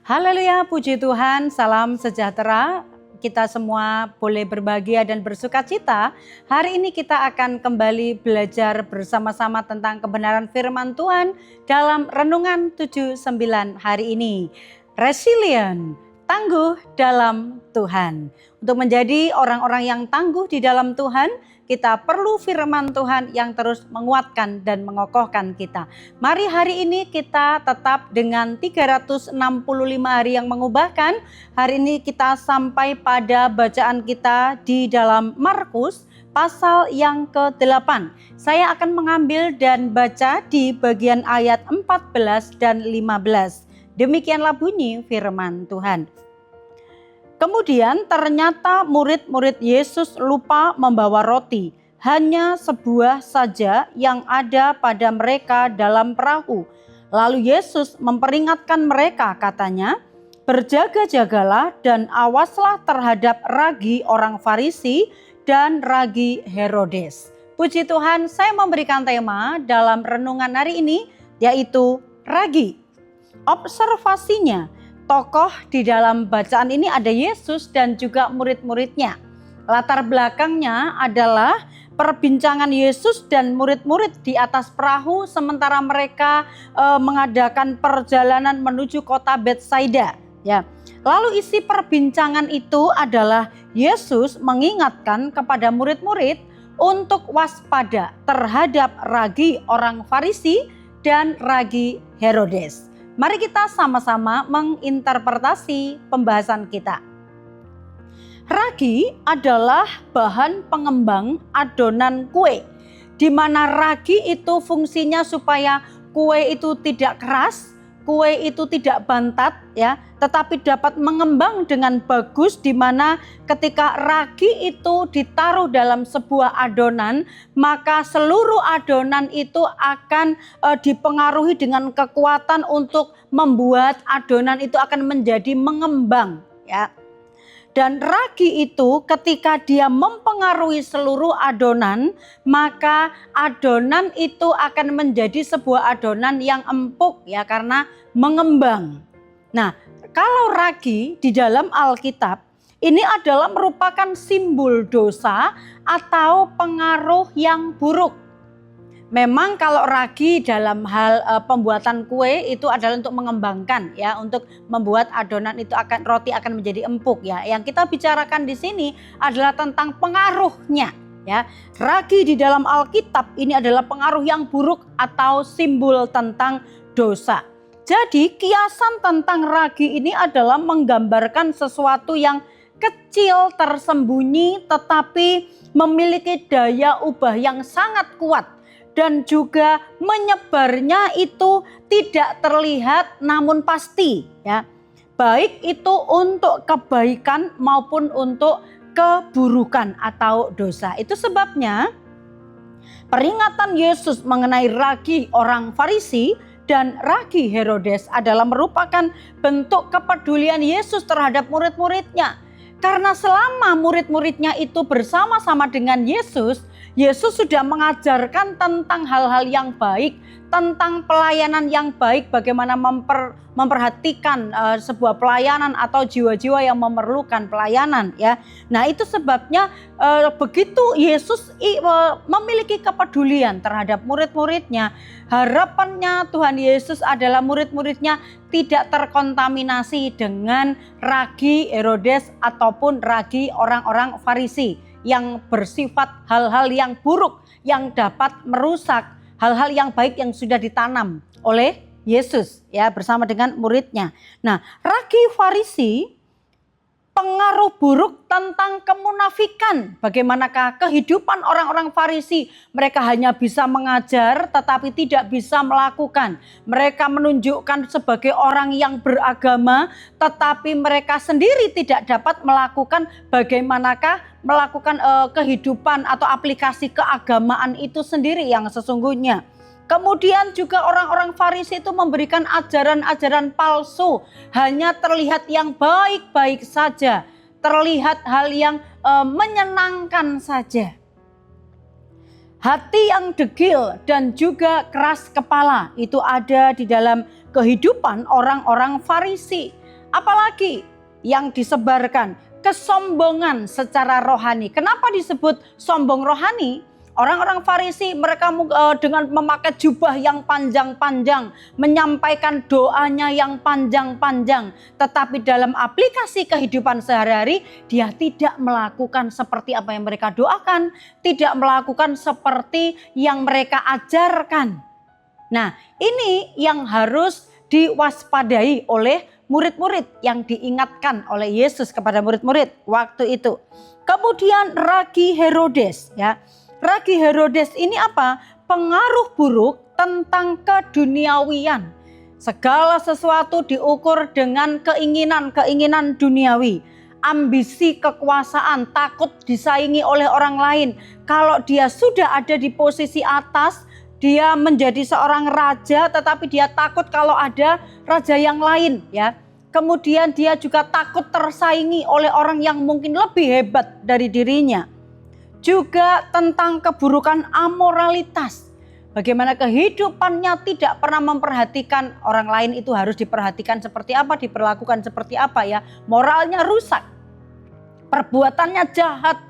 Haleluya, puji Tuhan, salam sejahtera. Kita semua boleh berbahagia dan bersuka cita. Hari ini kita akan kembali belajar bersama-sama tentang kebenaran firman Tuhan dalam Renungan 79 hari ini. Resilient, tangguh dalam Tuhan. Untuk menjadi orang-orang yang tangguh di dalam Tuhan, kita perlu firman Tuhan yang terus menguatkan dan mengokohkan kita. Mari hari ini kita tetap dengan 365 hari yang mengubahkan. Hari ini kita sampai pada bacaan kita di dalam Markus pasal yang ke-8. Saya akan mengambil dan baca di bagian ayat 14 dan 15. Demikianlah bunyi firman Tuhan. Kemudian ternyata murid-murid Yesus lupa membawa roti, hanya sebuah saja yang ada pada mereka dalam perahu. Lalu Yesus memperingatkan mereka, katanya, "Berjaga-jagalah dan awaslah terhadap ragi orang Farisi dan ragi Herodes." Puji Tuhan, saya memberikan tema dalam renungan hari ini, yaitu ragi. Observasinya, tokoh di dalam bacaan ini ada Yesus dan juga murid-muridnya. Latar belakangnya adalah perbincangan Yesus dan murid-murid di atas perahu sementara mereka mengadakan perjalanan menuju kota Betsaida. Ya. Lalu isi perbincangan itu adalah Yesus mengingatkan kepada murid-murid untuk waspada terhadap ragi orang Farisi dan ragi Herodes. Mari kita sama-sama menginterpretasi pembahasan kita. Ragi adalah bahan pengembang adonan kue, di mana ragi itu fungsinya supaya kue itu tidak keras, kue itu tidak bantat, ya, tetapi dapat mengembang dengan bagus, di mana ketika ragi itu ditaruh dalam sebuah adonan, maka seluruh adonan itu akan dipengaruhi dengan kekuatan untuk membuat adonan itu akan menjadi mengembang, ya. Dan ragi itu ketika dia mempengaruhi seluruh adonan, maka adonan itu akan menjadi sebuah adonan yang empuk, ya, karena mengembang. Nah, kalau ragi di dalam Alkitab ini adalah merupakan simbol dosa atau pengaruh yang buruk. Memang kalau ragi dalam hal pembuatan kue itu adalah untuk mengembangkan, ya, untuk membuat adonan itu roti akan menjadi empuk, ya. Yang kita bicarakan di sini adalah tentang pengaruhnya, ya. Ragi di dalam Alkitab ini adalah pengaruh yang buruk atau simbol tentang dosa. Jadi kiasan tentang ragi ini adalah menggambarkan sesuatu yang kecil, tersembunyi, tetapi memiliki daya ubah yang sangat kuat. Dan juga menyebarnya itu tidak terlihat namun pasti, ya. Baik itu untuk kebaikan maupun untuk keburukan atau dosa. Itu sebabnya peringatan Yesus mengenai ragi orang Farisi dan ragi Herodes adalah merupakan bentuk kepedulian Yesus terhadap murid-muridnya. Karena selama murid-muridnya itu bersama-sama dengan Yesus, Yesus sudah mengajarkan tentang hal-hal yang baik, tentang pelayanan yang baik, bagaimana memperhatikan sebuah pelayanan atau jiwa-jiwa yang memerlukan pelayanan, ya. Nah, itu sebabnya begitu Yesus memiliki kepedulian terhadap murid-muridnya, harapannya Tuhan Yesus adalah murid-muridnya tidak terkontaminasi dengan ragi Herodes ataupun ragi orang-orang Farisi yang bersifat hal-hal yang buruk yang dapat merusak hal-hal yang baik yang sudah ditanam oleh Yesus, ya, bersama dengan muridnya. Nah, ragi Farisi pengaruh buruk tentang kemunafikan. Bagaimanakah kehidupan orang-orang Farisi? Mereka hanya bisa mengajar tetapi tidak bisa melakukan. Mereka menunjukkan sebagai orang yang beragama tetapi mereka sendiri tidak dapat melakukan bagaimanakah melakukan kehidupan atau aplikasi keagamaan itu sendiri yang sesungguhnya. Kemudian juga orang-orang Farisi itu memberikan ajaran-ajaran palsu, hanya terlihat yang baik-baik saja, terlihat hal yang menyenangkan saja. Hati yang degil dan juga keras kepala itu ada di dalam kehidupan orang-orang Farisi. Apalagi yang disebarkan kesombongan secara rohani. Kenapa disebut sombong rohani? Orang-orang Farisi mereka dengan memakai jubah yang panjang-panjang, menyampaikan doanya yang panjang-panjang, tetapi dalam aplikasi kehidupan sehari-hari dia tidak melakukan seperti apa yang mereka doakan, tidak melakukan seperti yang mereka ajarkan. Nah, ini yang harus diwaspadai oleh murid-murid, yang diingatkan oleh Yesus kepada murid-murid waktu itu. Kemudian ragi Herodes, ya. Ragi Herodes ini apa? Pengaruh buruk tentang keduniawian. Segala sesuatu diukur dengan keinginan-keinginan duniawi. Ambisi kekuasaan, takut disaingi oleh orang lain. Kalau dia sudah ada di posisi atas, dia menjadi seorang raja, tetapi dia takut kalau ada raja yang lain, ya. Kemudian dia juga takut tersaingi oleh orang yang mungkin lebih hebat dari dirinya. Juga tentang keburukan amoralitas. Bagaimana kehidupannya tidak pernah memperhatikan orang lain itu harus diperhatikan seperti apa, diperlakukan seperti apa, ya. Moralnya rusak. Perbuatannya jahat.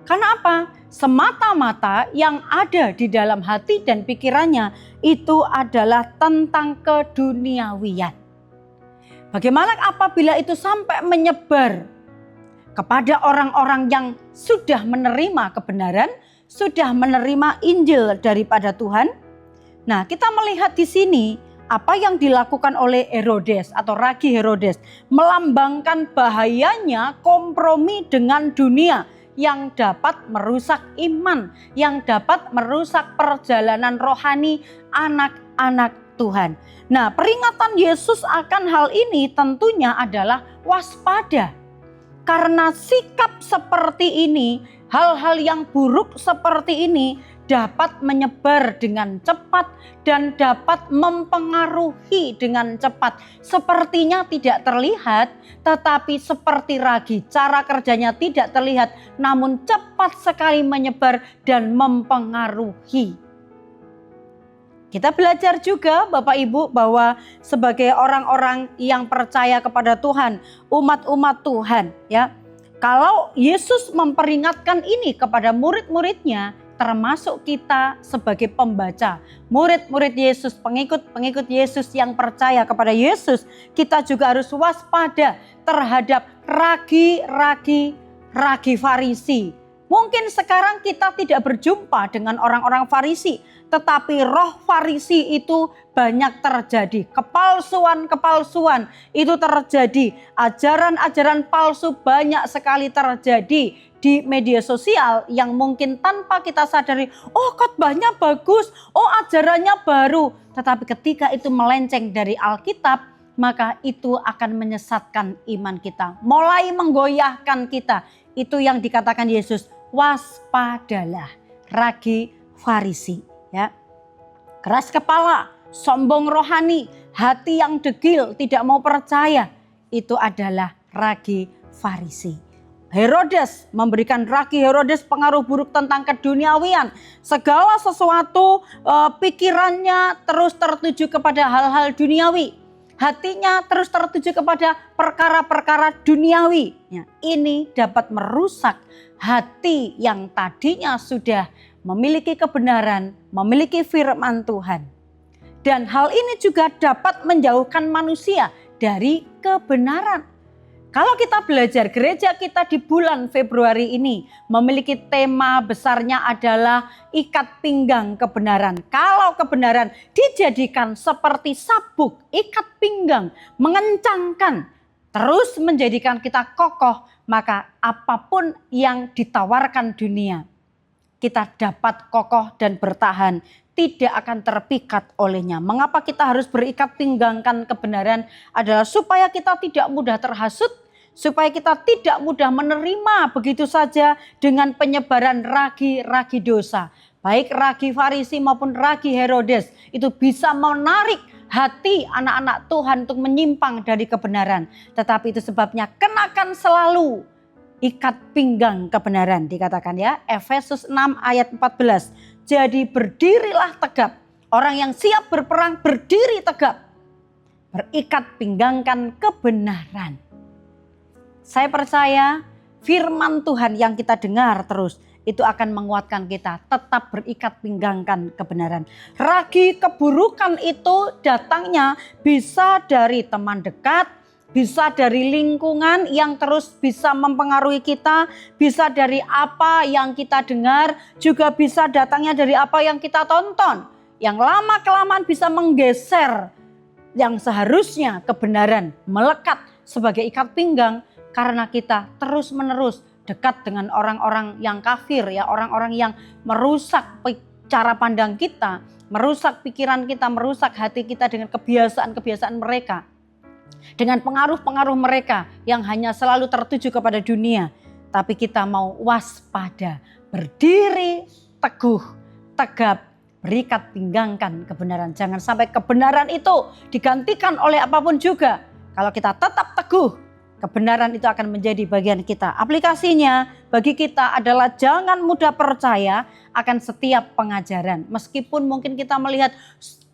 Karena apa? Semata-mata yang ada di dalam hati dan pikirannya itu adalah tentang keduniawian. Bagaimana apabila itu sampai menyebar kepada orang-orang yang sudah menerima kebenaran, sudah menerima Injil daripada Tuhan? Nah, kita melihat di sini apa yang dilakukan oleh Herodes atau ragi Herodes, melambangkan bahayanya kompromi dengan dunia yang dapat merusak iman, yang dapat merusak perjalanan rohani anak-anak Tuhan. Nah, peringatan Yesus akan hal ini tentunya adalah waspada. Karena sikap seperti ini, hal-hal yang buruk seperti ini dapat menyebar dengan cepat dan dapat mempengaruhi dengan cepat. Sepertinya tidak terlihat, tetapi seperti ragi, cara kerjanya tidak terlihat, namun cepat sekali menyebar dan mempengaruhi. Kita belajar juga Bapak Ibu bahwa sebagai orang-orang yang percaya kepada Tuhan, umat-umat Tuhan, ya. Kalau Yesus memperingatkan ini kepada murid-muridnya, termasuk kita sebagai pembaca, murid-murid Yesus, pengikut-pengikut Yesus yang percaya kepada Yesus, kita juga harus waspada terhadap ragi Farisi. Mungkin sekarang kita tidak berjumpa dengan orang-orang Farisi, tetapi roh Farisi itu banyak terjadi. Kepalsuan itu terjadi. Ajaran-ajaran palsu banyak sekali terjadi di media sosial yang mungkin tanpa kita sadari, oh khotbahnya bagus, oh ajarannya baru. Tetapi ketika itu melenceng dari Alkitab, maka itu akan menyesatkan iman kita. Mulai menggoyahkan kita. Itu yang dikatakan Yesus, waspadalah ragi Farisi, ya. Keras kepala, sombong rohani, hati yang degil, tidak mau percaya, itu adalah ragi Farisi. Herodes memberikan ragi Herodes pengaruh buruk tentang keduniawian. Segala sesuatu pikirannya terus tertuju kepada hal-hal duniawi. Hatinya terus tertuju kepada perkara-perkara duniawi. Ya, ini dapat merusak hati yang tadinya sudah memiliki kebenaran, memiliki firman Tuhan. Dan hal ini juga dapat menjauhkan manusia dari kebenaran. Kalau kita belajar, gereja kita di bulan Februari ini memiliki tema besarnya adalah ikat pinggang kebenaran. Kalau kebenaran dijadikan seperti sabuk, ikat pinggang, mengencangkan, terus menjadikan kita kokoh, maka apapun yang ditawarkan dunia, kita dapat kokoh dan bertahan, tidak akan terpikat olehnya. Mengapa kita harus berikat pinggangkan kebenaran? Adalah supaya kita tidak mudah terhasut, supaya kita tidak mudah menerima begitu saja dengan penyebaran ragi-ragi dosa. Baik ragi Farisi maupun ragi Herodes itu bisa menarik hati anak-anak Tuhan untuk menyimpang dari kebenaran. Tetapi itu sebabnya kenakan selalu ikat pinggang kebenaran, dikatakan ya. Efesus 6 ayat 14. Jadi berdirilah tegap. Orang yang siap berperang berdiri tegap. berikat pinggangkan kebenaran. Saya percaya firman Tuhan yang kita dengar terus itu akan menguatkan kita tetap berikat pinggangkan kebenaran. Ragi keburukan itu datangnya bisa dari teman dekat, bisa dari lingkungan yang terus bisa mempengaruhi kita, bisa dari apa yang kita dengar, juga bisa datangnya dari apa yang kita tonton. Yang lama-kelamaan bisa menggeser yang seharusnya kebenaran melekat sebagai ikat pinggang karena kita terus-menerus dekat dengan orang-orang yang kafir, ya, orang-orang yang merusak cara pandang kita, merusak pikiran kita, merusak hati kita dengan kebiasaan-kebiasaan mereka. Dengan pengaruh-pengaruh mereka yang hanya selalu tertuju kepada dunia. Tapi kita mau waspada, berdiri teguh, tegap, berikat pinggangkan kebenaran. Jangan sampai kebenaran itu digantikan oleh apapun juga. Kalau kita tetap teguh, kebenaran itu akan menjadi bagian kita. Aplikasinya bagi kita adalah jangan mudah percaya akan setiap pengajaran. Meskipun mungkin kita melihat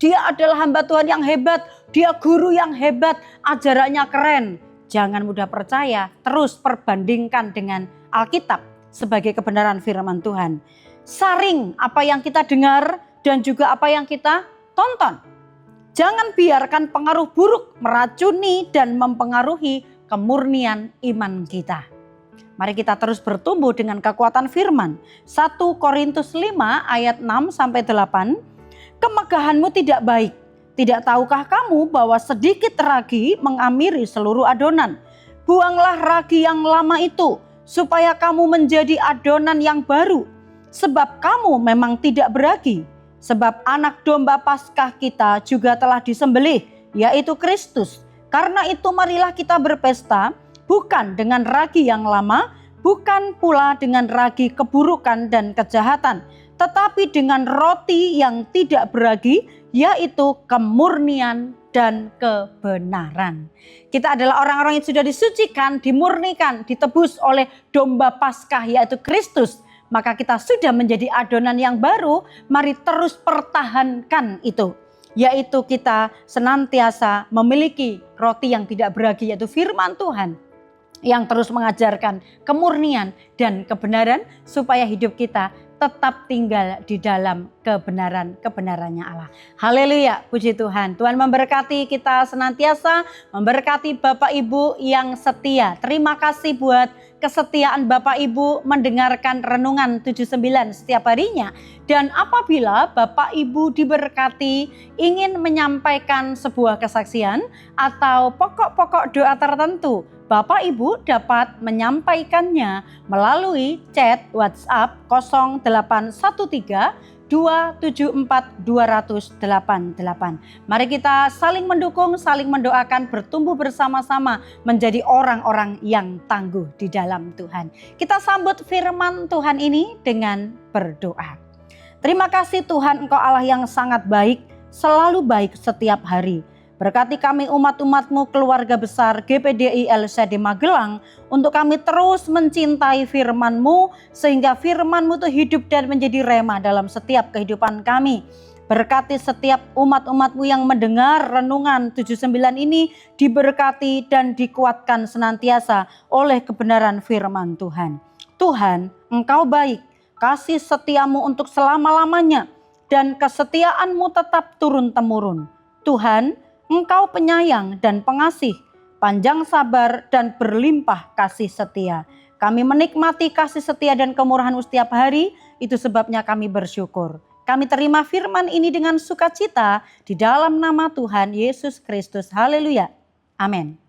dia adalah hamba Tuhan yang hebat, dia guru yang hebat, ajarannya keren. Jangan mudah percaya, terus perbandingkan dengan Alkitab sebagai kebenaran firman Tuhan. Saring apa yang kita dengar dan juga apa yang kita tonton. Jangan biarkan pengaruh buruk meracuni dan mempengaruhi kemurnian iman kita. Mari kita terus bertumbuh dengan kekuatan firman. 1 Korintus 5 ayat 6-8. Kemegahanmu tidak baik. Tidak tahukah kamu bahwa sedikit ragi mengamiri seluruh adonan? Buanglah ragi yang lama itu supaya kamu menjadi adonan yang baru. Sebab kamu memang tidak beragi. Sebab anak domba Paskah kita juga telah disembelih, yaitu Kristus. Karena itu marilah kita berpesta bukan dengan ragi yang lama, bukan pula dengan ragi keburukan dan kejahatan, tetapi dengan roti yang tidak beragi, yaitu kemurnian dan kebenaran. Kita adalah orang-orang yang sudah disucikan, dimurnikan, ditebus oleh domba Paskah yaitu Kristus. Maka kita sudah menjadi adonan yang baru, mari terus pertahankan itu. Yaitu kita senantiasa memiliki roti yang tidak beragi yaitu firman Tuhan. Yang terus mengajarkan kemurnian dan kebenaran supaya hidup kita tetap tinggal di dalam kebenarannya Allah. Haleluya, puji Tuhan. Tuhan memberkati kita senantiasa, memberkati Bapak Ibu yang setia. Terima kasih buat kesetiaan Bapak Ibu mendengarkan Renungan 79 setiap harinya. Dan apabila Bapak Ibu diberkati ingin menyampaikan sebuah kesaksian atau pokok-pokok doa tertentu, Bapak Ibu dapat menyampaikannya melalui chat WhatsApp 0813 274 20088. Mari kita saling mendukung, saling mendoakan, bertumbuh bersama-sama menjadi orang-orang yang tangguh di dalam Tuhan. Kita sambut firman Tuhan ini dengan berdoa. Terima kasih Tuhan, Engkau Allah yang sangat baik, selalu baik setiap hari. Berkati kami umat-umat-Mu keluarga besar GPDI LCD Magelang untuk kami terus mencintai firman-Mu sehingga firman-Mu itu hidup dan menjadi rema dalam setiap kehidupan kami. Berkati setiap umat-umat-Mu yang mendengar Renungan 79 ini diberkati dan dikuatkan senantiasa oleh kebenaran firman Tuhan. Tuhan, Engkau baik, kasih setiamu untuk selama-lamanya dan kesetiaan-Mu tetap turun-temurun. Tuhan, Engkau penyayang dan pengasih, panjang sabar dan berlimpah kasih setia. Kami menikmati kasih setia dan kemurahan-Mu setiap hari, itu sebabnya kami bersyukur. Kami terima firman ini dengan sukacita di dalam nama Tuhan Yesus Kristus. Haleluya. Amin.